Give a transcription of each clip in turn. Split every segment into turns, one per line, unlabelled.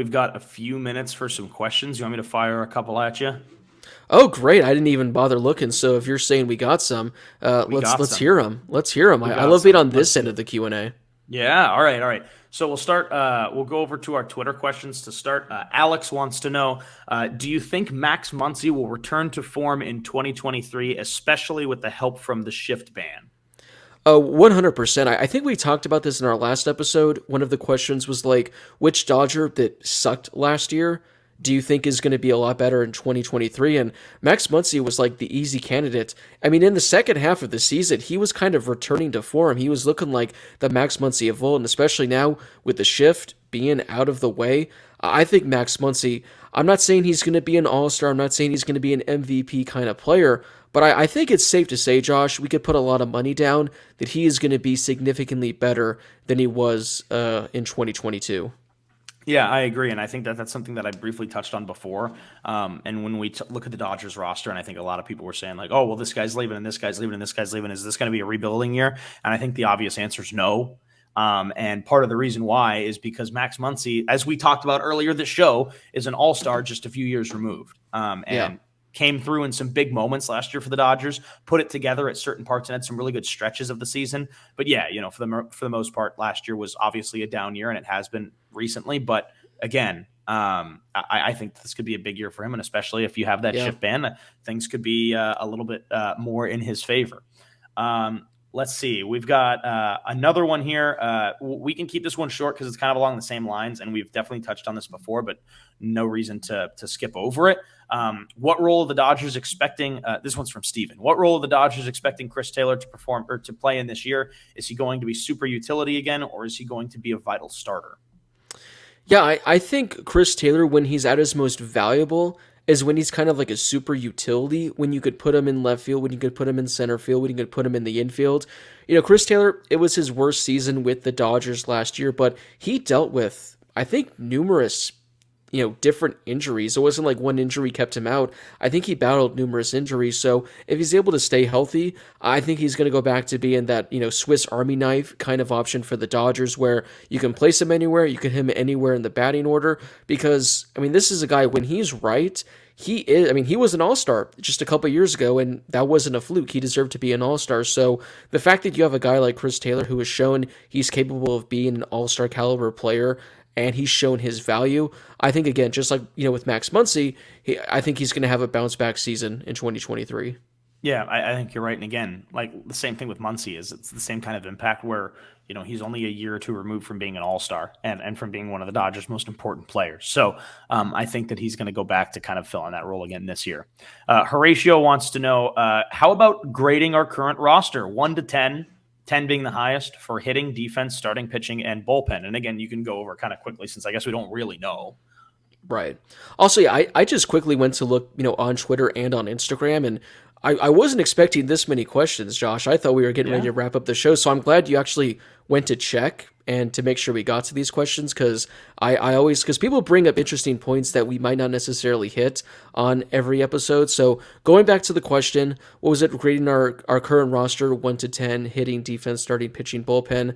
We've got a few minutes for some questions. You want me to fire a couple at you?
Oh, great! I didn't even bother looking. So if you're saying we got some,
We
let's
got
let's
some.
hear them. Let's hear them.
We
I
got
love being
some.
on
Let's
this
do
end
it.
of the Q&A.
Yeah. All right. All right. So we'll start. We'll go over to our Twitter questions to start. Alex wants to know: do you think Max Muncy will return to form in 2023, especially with the help from the shift ban?
100%. I think we talked about this in our last episode. One of the questions was like, which Dodger that sucked last year do you think is going to be a lot better in 2023? And Max Muncy was like the easy candidate. I mean, in the second half of the season, he was kind of returning to form. He was looking like the Max Muncy of old, and especially now with the shift being out of the way, I think Max Muncy. I'm not saying he's going to be an all-star. I'm not saying he's going to be an MVP kind of player, but I think it's safe to say, Josh, we could put a lot of money down that he is going to be significantly better than he was in 2022.
Yeah, I agree, and I think that that's something that I briefly touched on before. And when we look at the Dodgers roster, and I think a lot of people were saying like, "Oh, well, this guy's leaving, and this guy's leaving, and this guy's leaving. Is this going to be a rebuilding year?" And I think the obvious answer is no. And part of the reason why is because Max Muncy, as we talked about earlier this show, is an all-star just a few years removed,
Yeah.
and came through in some big moments last year for the Dodgers, put it together at certain parts, and had some really good stretches of the season. But yeah, for the most part, last year was obviously a down year, and it has been recently. But again, I think this could be a big year for him, and especially if you have that
Yeah.
shift ban, things could be a little bit more in his favor. Let's see. We've got another one here. We can keep this one short because it's kind of along the same lines, and we've definitely touched on this before, but no reason to skip over it. What role are the Dodgers expecting? This one's from Steven. What role are the Dodgers expecting Chris Taylor to perform or to play in this year? Is he going to be super utility again, or is he going to be a vital starter?
Yeah, I think Chris Taylor, when he's at his most valuable, is when he's kind of like a super utility, when you could put him in left field, when you could put him in center field, when you could put him in the infield. Chris Taylor, it was his worst season with the Dodgers last year, but he dealt with, I think, numerous different injuries. It wasn't like one injury kept him out. I think he battled numerous injuries. So if he's able to stay healthy, I think he's going to go back to being that, Swiss Army knife kind of option for the Dodgers where you can place him anywhere, you can hit him anywhere in the batting order. Because, I mean, this is a guy, when he's right, he was an all-star just a couple years ago, and that wasn't a fluke. He deserved to be an all-star. So the fact that you have a guy like Chris Taylor who has shown he's capable of being an all-star caliber player and he's shown his value, I think, again, just like, with Max Muncy, I think he's going to have a bounce back season in 2023.
Yeah, I think you're right. And again, like the same thing with Muncy is it's the same kind of impact where, he's only a year or two removed from being an all-star and from being one of the Dodgers' most important players. So I think that he's going to go back to kind of filling that role again this year. Horatio wants to know, how about grading our current roster, 1 to 10, 10 being the highest for hitting, defense, starting pitching, and bullpen. And again, you can go over kind of quickly since I guess we don't really know.
Right. Also, yeah, I just quickly went to look, on Twitter and on Instagram, and I wasn't expecting this many questions, Josh. I thought we were getting ready
Yeah.
to wrap up the show, so I'm glad you actually went to check and to make sure we got to these questions because I always, because people bring up interesting points that we might not necessarily hit on every episode. So going back to the question, what was it grading our current roster 1 to 10, hitting, defense, starting, pitching, bullpen?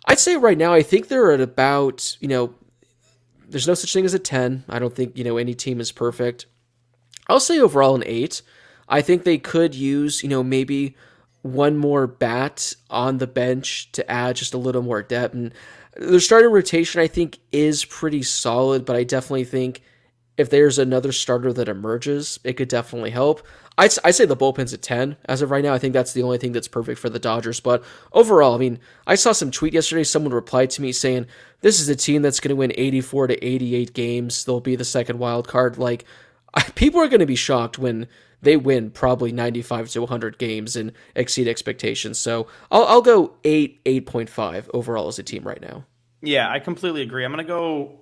I'd say right now, I think they're at about, there's no such thing as a 10. I don't think, any team is perfect. I'll say overall an 8. I think they could use, maybe one more bat on the bench to add just a little more depth. And their starting rotation, I think, is pretty solid, but I definitely think if there's another starter that emerges, it could definitely help. I say the bullpen's at 10 as of right now. I think that's the only thing that's perfect for the Dodgers. But overall, I mean, I saw some tweet yesterday. Someone replied to me saying, this is a team that's going to win 84 to 88 games. They'll be the second wild card. Like, people are going to be shocked when they win probably 95 to 100 games and exceed expectations. So I'll go 8, 8.5 overall as a team right now.
Yeah, I completely agree. I'm gonna go.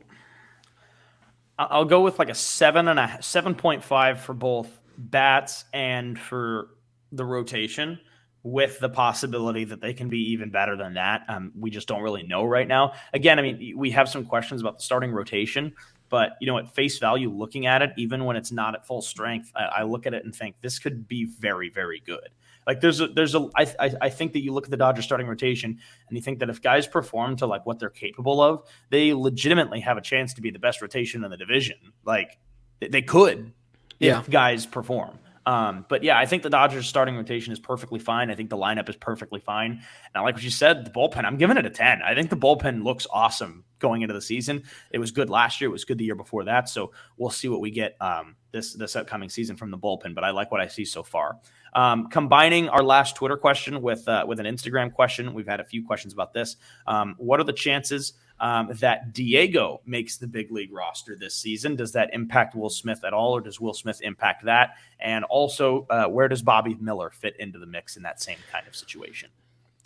I'll go with like a 7.5 for both bats and for the rotation, with the possibility that they can be even better than that. We just don't really know right now. Again, I mean, we have some questions about the starting rotation, but at face value, looking at it, even when it's not at full strength, I look at it and think this could be very, very good. Like I think that you look at the Dodgers starting rotation and you think that if guys perform to like what they're capable of, they legitimately have a chance to be the best rotation in the division. Like they could
Yeah.
if guys perform. But yeah, I think the Dodgers starting rotation is perfectly fine. I think the lineup is perfectly fine. And I like what you said, the bullpen, I'm giving it a 10. I think the bullpen looks awesome going into the season. It was good last year. It was good the year before that. So we'll see what we get this upcoming season from the bullpen, but I like what I see so far. Combining our last Twitter question with an Instagram question, we've had a few questions about this. What are the chances that Diego makes the big league roster this season? Does that impact Will Smith at all, or does Will Smith impact that? And also, where does Bobby Miller fit into the mix in that same kind of situation?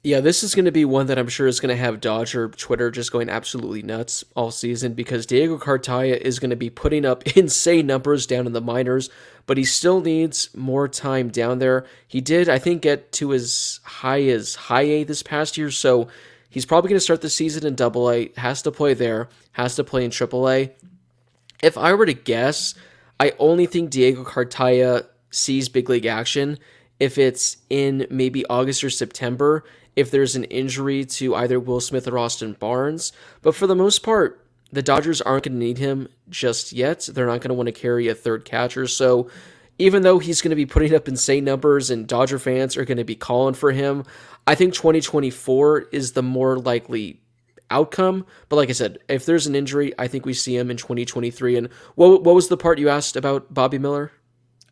Yeah, this is going to be one that I'm sure is going to have Dodger Twitter just going absolutely nuts all season because Diego Cartaya is going to be putting up insane numbers down in the minors, but he still needs more time down there. He did, I think, get to as high A this past year, so he's probably going to start the season in Double A, has to play there, has to play in Triple A. If I were to guess, I only think Diego Cartaya sees big league action if it's in maybe August or September, if there's an injury to either Will Smith or Austin Barnes. But for the most part, the Dodgers aren't going to need him just yet. They're not going to want to carry a third catcher. So even though he's going to be putting up insane numbers and Dodger fans are going to be calling for him, I think 2024 is the more likely outcome. But like I said, if there's an injury, I think we see him in 2023. And what was the part you asked about Bobby Miller?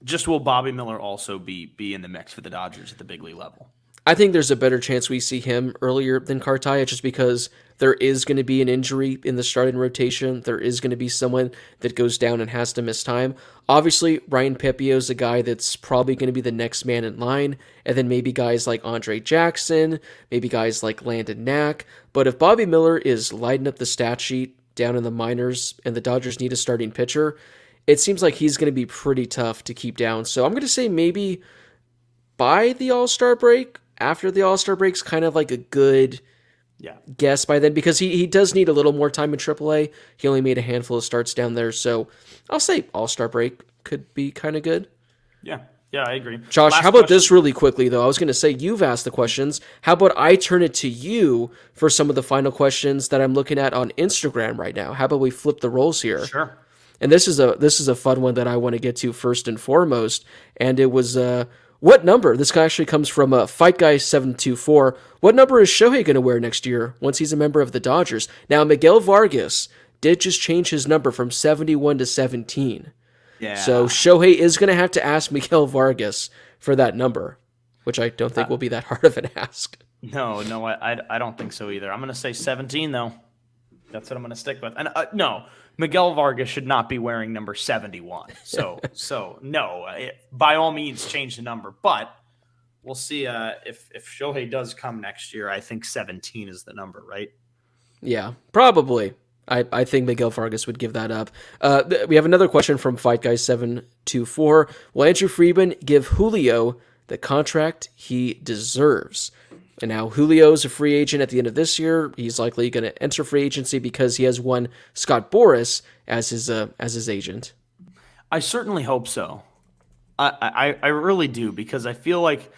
Just will Bobby Miller also be in the mix for the Dodgers at the big league level?
I think there's a better chance we see him earlier than Cartaya just because there is going to be an injury in the starting rotation. There is going to be someone that goes down and has to miss time. Obviously, Ryan Pepiot is a guy that's probably going to be the next man in line, and then maybe guys like Andre Jackson, maybe guys like Landon Knack. But if Bobby Miller is lighting up the stat sheet down in the minors and the Dodgers need a starting pitcher, it seems like he's going to be pretty tough to keep down. So I'm going to say maybe by the All-Star break, after the All-Star break's kind of like a good guess by then, because he does need a little more time in AAA. He only made a handful of starts down there, so I'll say All-Star break could be kind of good.
Yeah, I agree.
Josh, how about this really quickly, though? I was going to say you've asked the questions. How about I turn it to you for some of the final questions that I'm looking at on Instagram right now? How about we flip the roles here?
Sure.
And this is a fun one that I want to get to first and foremost, and it was what number? This guy actually comes from Fight Guy 724. What number is Shohei going to wear next year once he's a member of the Dodgers? Now, Miguel Vargas did just change his number from 71 to 17.
Yeah.
So Shohei is going to have to ask Miguel Vargas for that number, which I don't think will be that hard of an ask.
No, I don't think so either. I'm going to say 17, though. That's what I'm going to stick with. And no, Miguel Vargas should not be wearing number 71. So no, by all means, change the number. But we'll see if Shohei does come next year. I think 17 is the number, right?
Yeah, probably. I think Miguel Vargas would give that up. We have another question from Fight Guy 724. Will Andrew Friedman give Julio the contract he deserves? And now Julio's a free agent at the end of this year. He's likely going to enter free agency because he has one Scott Boras as his agent.
I certainly hope so. I really do, because I feel like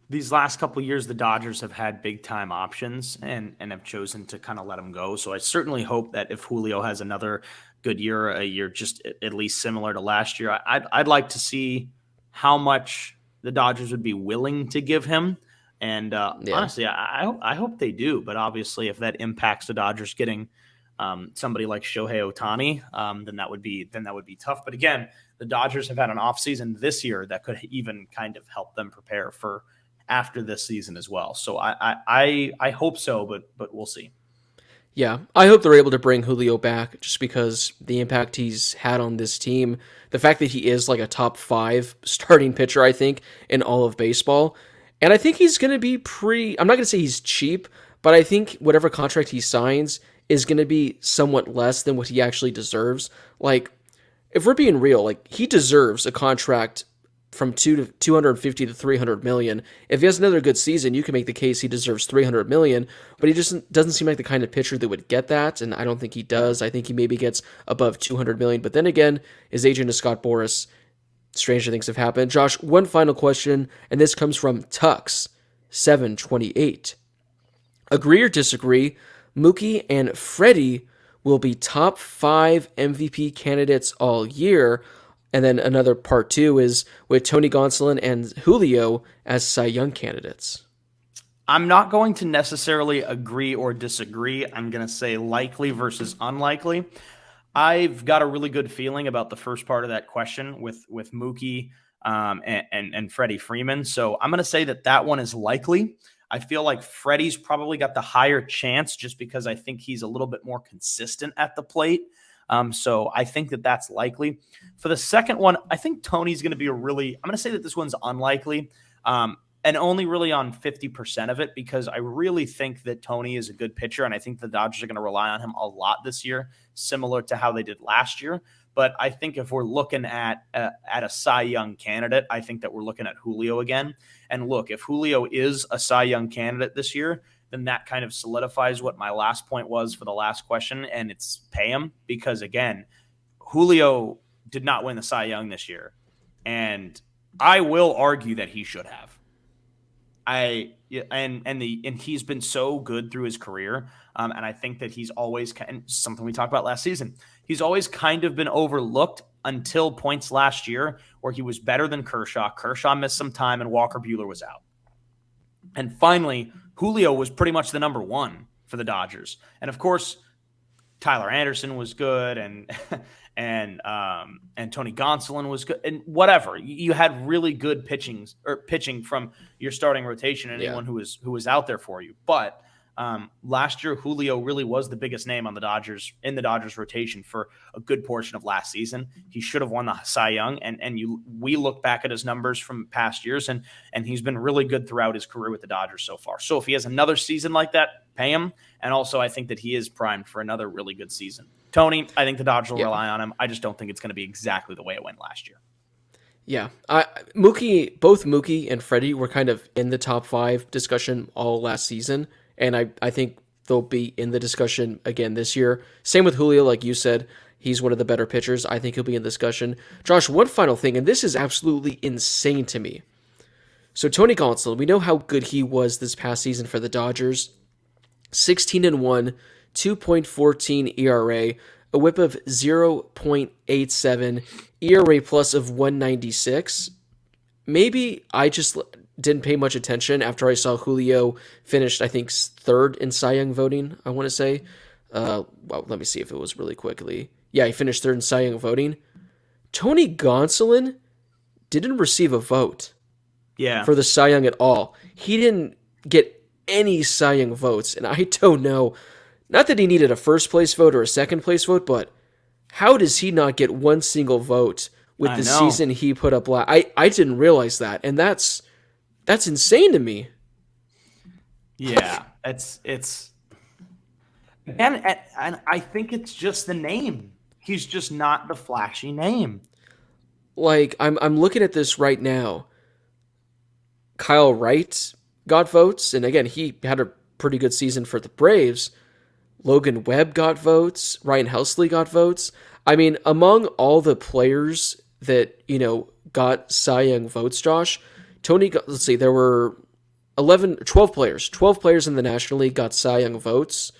these last couple of years the Dodgers have had big time options and have chosen to kind of let them go. So I certainly hope that if Julio has another good year, a year just at least similar to last year, I'd like to see how much the Dodgers would be willing to give him. And honestly, I hope they do. But obviously, if that impacts the Dodgers getting somebody like Shohei Ohtani, then that would be tough. But again, the Dodgers have had an offseason this year that could even kind of help them prepare for after this season as well. So I hope so, but we'll see.
Yeah, I hope they're able to bring Julio back just because the impact he's had on this team, the fact that he is like a top 5 starting pitcher, I think, in all of baseball. And I think he's going to be I'm not going to say he's cheap, but I think whatever contract he signs is going to be somewhat less than what he actually deserves. Like, if we're being real, like, he deserves a contract from 250 to 300 million. If he has another good season, you can make the case he deserves 300 million, but he just doesn't seem like the kind of pitcher that would get that, and I don't think he does. I think he maybe gets above 200 million, but then again, his agent is Scott Boras. stranger things have happened. Josh, one final question, and this comes from Tux728. Agree or disagree, Mookie and Freddie will be top 5 MVP candidates all year. And then another part 2 is with Tony Gonsolin and Julio as Cy Young candidates.
I'm not going to necessarily agree or disagree. I'm going to say likely versus unlikely. I've got a really good feeling about the first part of that question with Mookie and Freddie Freeman. So I'm going to say that one is likely. I feel like Freddie's probably got the higher chance just because I think he's a little bit more consistent at the plate. So I think that's likely. For the second one, I think Tony's going to be I'm going to say that this one's unlikely. And only really on 50% of it, because I really think that Tony is a good pitcher, and I think the Dodgers are going to rely on him a lot this year, similar to how they did last year. But I think if we're looking at a Cy Young candidate, I think that we're looking at Julio again. And look, if Julio is a Cy Young candidate this year, then that kind of solidifies what my last point was for the last question, and it's pay him. Because, again, Julio did not win the Cy Young this year, and I will argue that he should have. And he's been so good through his career, and I think that he's always something we talked about last season. He's always kind of been overlooked until points last year where he was better than Kershaw. Kershaw missed some time, and Walker Buehler was out. And finally, Julio was pretty much the number one for the Dodgers, and of course, Tyler Anderson was good, and Tony Gonsolin was good, and whatever. You had really good pitching from your starting rotation, and anyone who was out there for you. But last year, Julio really was the biggest name on the Dodgers rotation for a good portion of last season. He should have won the Cy Young, we look back at his numbers from past years, and he's been really good throughout his career with the Dodgers so far. So if he has another season like that, pay him. And also, I think that he is primed for another really good season. Tony, I think the Dodgers will rely on him. I just don't think it's going to be exactly the way it went last year.
Yeah. Both Mookie and Freddie were kind of in the top 5 discussion all last season, and I think they'll be in the discussion again this year. Same with Julio, like you said. He's one of the better pitchers. I think he'll be in discussion. Josh, one final thing, and this is absolutely insane to me. So Tony Gonsolin, we know how good he was this past season for the Dodgers. 16-1, 2.14 ERA, a whip of 0.87, ERA plus of 196. Maybe I just didn't pay much attention after I saw Julio finished, I think, 3rd in Cy Young voting, I want to say. Well, let me see if it was really quickly. Yeah, he finished 3rd in Cy Young voting. Tony Gonsolin didn't receive a vote for the Cy Young at all. He didn't get any Cy Young votes, and I don't know, not that he needed a first place vote or a second place vote, but how does he not get one single vote with the season he put up last? I didn't realize that, and that's insane to me.
Yeah, it's and I think it's just the name. He's just not the flashy name.
Like, I'm looking at this right now. Kyle Wright got votes, and again, he had a pretty good season for the Braves. Logan Webb got votes. Ryan Helsley got votes. I mean, among all the players that, got Cy Young votes, Josh, let's see, there were 12 players. 12 players in the National League got Cy Young votes.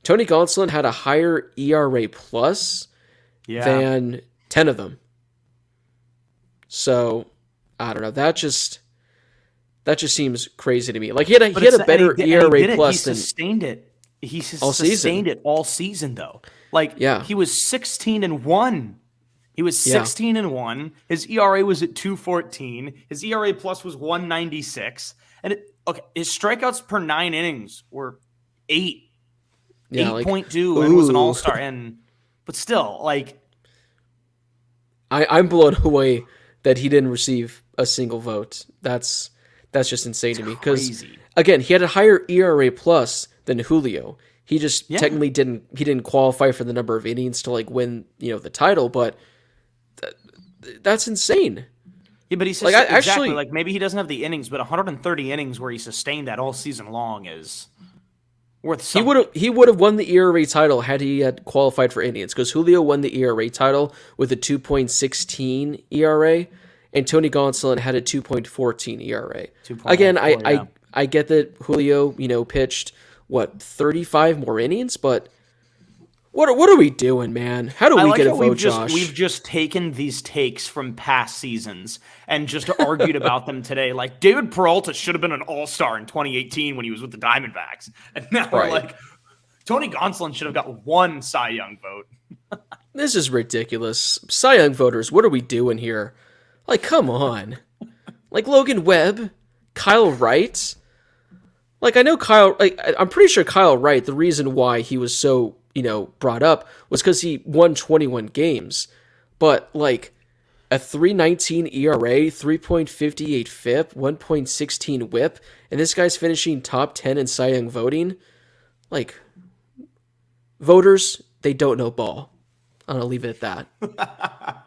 Tony Gonsolin had a higher ERA plus than 10 of them. So, I don't know. That just seems crazy to me. Like, he had a better ERA plus than...
He sustained it. He sustained it all season, though. Like, he was 16-1. He was 16-1. His ERA was at 2.14. His ERA plus was 196. And his strikeouts per 9 innings were 8. 8.2, and was an all-star. But still, like,
I'm blown away that he didn't receive a single vote. That's just insane to me. Because again, he had a higher ERA plus than Julio. He just technically didn't qualify for the number of innings to win the title, but that's insane.
Yeah, but he says exactly maybe he doesn't have the innings, but 130 innings where he sustained that all season long is worth something.
He would have won the ERA title had he had qualified for innings, because Julio won the ERA title with a 2.16 ERA, and Tony Gonsolin had a 2.14 ERA.
2.04,
Again,
yeah.
I get that Julio, pitched 35 more innings, but what are we doing, man? How do
I
we
like
get a
how
vote, Josh?
we've just taken these takes from past seasons and just argued about them today. Like David Peralta should have been an all-star in 2018 when he was with the Diamondbacks. And now we're
Right.
like, Tony Gonsolin should have got one Cy Young vote.
This is ridiculous. Cy Young voters, what are we doing here? Like, come on. Like Logan Webb, Kyle Wright. Like, I know I'm pretty sure Kyle Wright, the reason why he was so, brought up was because he won 21 games. But, like, a 3.19 ERA, 3.58 FIP, 1.16 WHIP, and this guy's finishing top 10 in Cy Young voting. Like, voters, they don't know ball. I'm going to leave it at that.